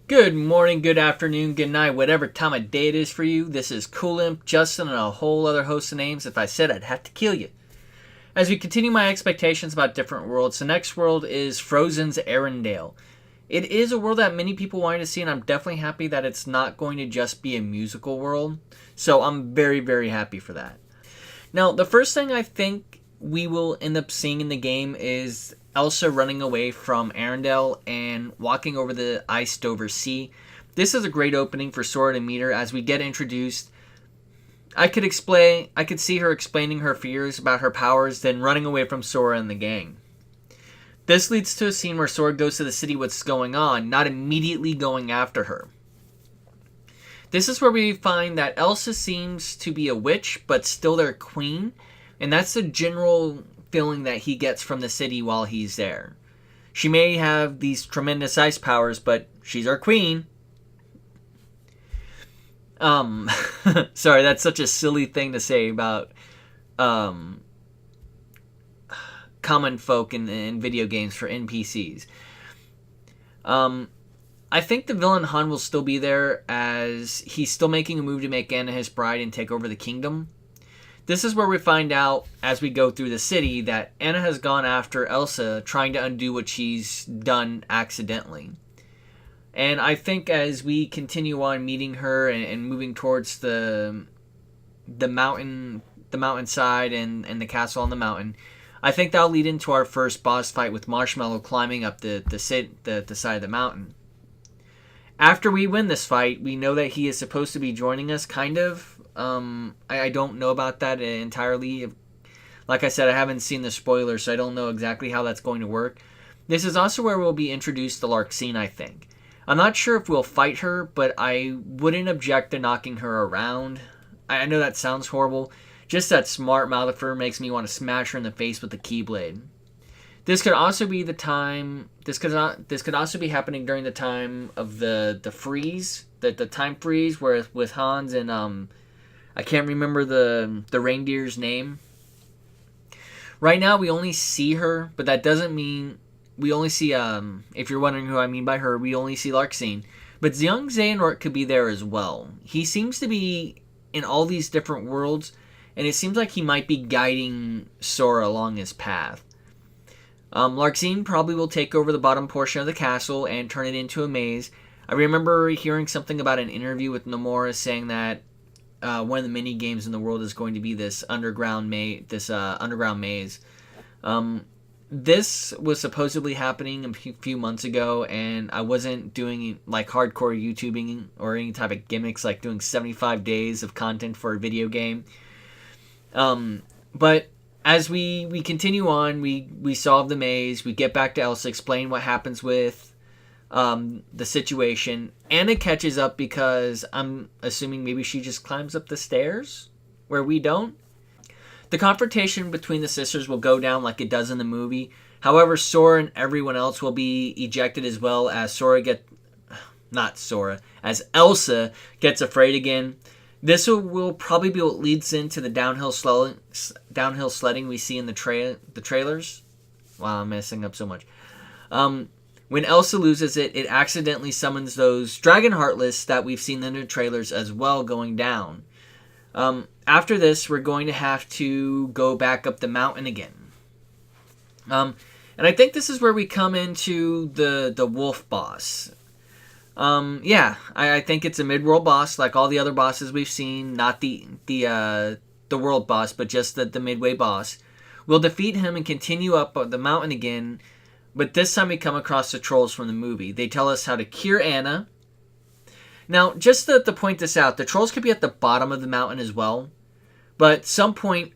Good morning, good afternoon, good night, whatever time of day it is for you. This is Cool Imp, Justin, and a whole other host of names. If I said I'd have to kill you. As we continue my expectations about different worlds, the next world is Frozen's Arendelle. It is a world that many people wanted to see, and I'm definitely happy that it's not going to just be a musical world. So I'm very, very happy for that. Now, the first thing I think we will end up seeing in the game is Elsa running away from Arendelle and walking over the iced over sea. This is a great opening for Sora to meet her as we get introduced. I could see her explaining her fears about her powers, then running away from Sora and the gang. This leads to a scene where Sora goes to the city what's going on, not immediately going after her. This is where we find that Elsa seems to be a witch, but still their queen, and that's the general feeling that he gets from the city while he's there. She may have these tremendous ice powers, but she's our queen. Sorry, that's such a silly thing to say about common folk in video games for NPCs. I think the villain Han will still be there as he's still making a move to make Anna his bride and take over the kingdom. This is where we find out as we go through the city that Anna has gone after Elsa, trying to undo what she's done accidentally. And I think as we continue on meeting her and moving towards the mountainside and the castle on the mountain, I think that'll lead into our first boss fight with Marshmallow climbing up the side of the mountain. After we win this fight, we know that he is supposed to be joining us, kind of. I don't know about that entirely. Like I said, I haven't seen the spoilers, so I don't know exactly how that's going to work. This is also where we'll be introduced to Larxene, I think. I'm not sure if we'll fight her, but I wouldn't object to knocking her around. I know that sounds horrible. Just that smart mouth of her makes me want to smash her in the face with the Keyblade. This could also be the time. This could also be happening during the time of the freeze, the time freeze, where with Hans and I can't remember the reindeer's name. Right now we only see her, but that doesn't mean we only see if you're wondering who I mean by her, we only see Larxene. But young Xehanort could be there as well. He seems to be in all these different worlds, and it seems like he might be guiding Sora along his path. Larxene probably will take over the bottom portion of the castle and turn it into a maze. I remember hearing something about an interview with Nomura saying that one of the mini games in the world is going to be this underground maze. This was supposedly happening a few months ago, and I wasn't doing like hardcore YouTubing or any type of gimmicks like doing 75 days of content for a video game. But as we continue on, we solve the maze, we get back to Elsa, explain what happens with the situation. Anna catches up because I'm assuming maybe she just climbs up the stairs where we don't. The confrontation between the sisters will go down like it does in the movie. However, Sora and everyone else will be ejected as well as as Elsa gets afraid again. This will probably be what leads into the downhill sledding we see in the trailers. Wow, I'm messing up so much. When Elsa loses it accidentally summons those Dragon Heartless that we've seen in the trailers as well going down. After this, we're going to have to go back up the mountain again. And I think this is where we come into the wolf boss. I think it's a mid-world boss like all the other bosses we've seen, not the world boss, but just the midway boss. We'll defeat him and continue up the mountain again, but this time we come across the trolls from the movie. They tell us how to cure Anna. Now, just to point this out, the trolls could be at the bottom of the mountain as well, but somewhere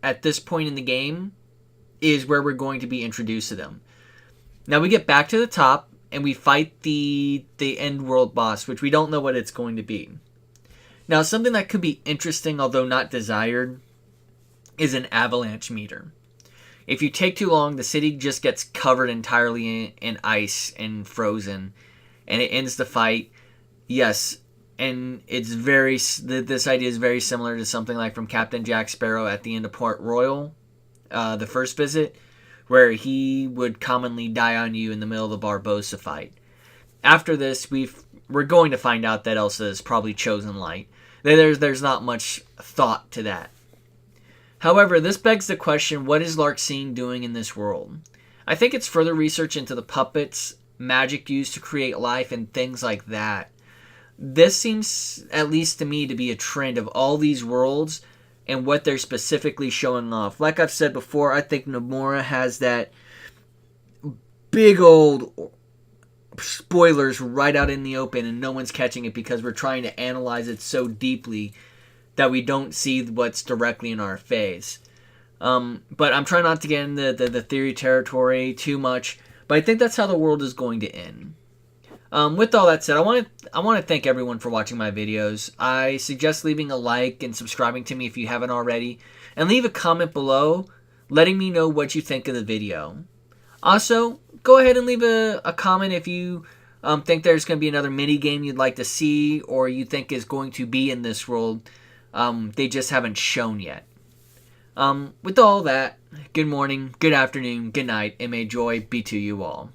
at this point in the game is where we're going to be introduced to them. Now we get back to the top and we fight the end world boss, which we don't know what it's going to be. Now, something that could be interesting, although not desired, is an avalanche meter. If you take too long, the city just gets covered entirely in ice and frozen, and it ends the fight. Yes, and this idea is very similar to something like from Captain Jack Sparrow at the end of Port Royal, the first visit, where he would commonly die on you in the middle of the Barbossa fight. after this, we're going to find out that Elsa has probably chosen light. There's not much thought to that. However, this begs the question, what is Larxene doing in this world? I think it's further research into the puppets, magic used to create life, and things like that. This seems, at least to me, to be a trend of all these worlds and what they're specifically showing off. Like I've said before, I think Nomura has that big old spoilers right out in the open and no one's catching it because we're trying to analyze it so deeply that we don't see what's directly in our face. But I'm trying not to get into the theory territory too much, but I think that's how the world is going to end. With all that said, I want to thank everyone for watching my videos. I suggest leaving a like and subscribing to me if you haven't already, and leave a comment below letting me know what you think of the video. Also, go ahead and leave a comment if you think there's going to be another mini game you'd like to see or you think is going to be in this world. They just haven't shown yet. With all that, good morning, good afternoon, good night, and may joy be to you all.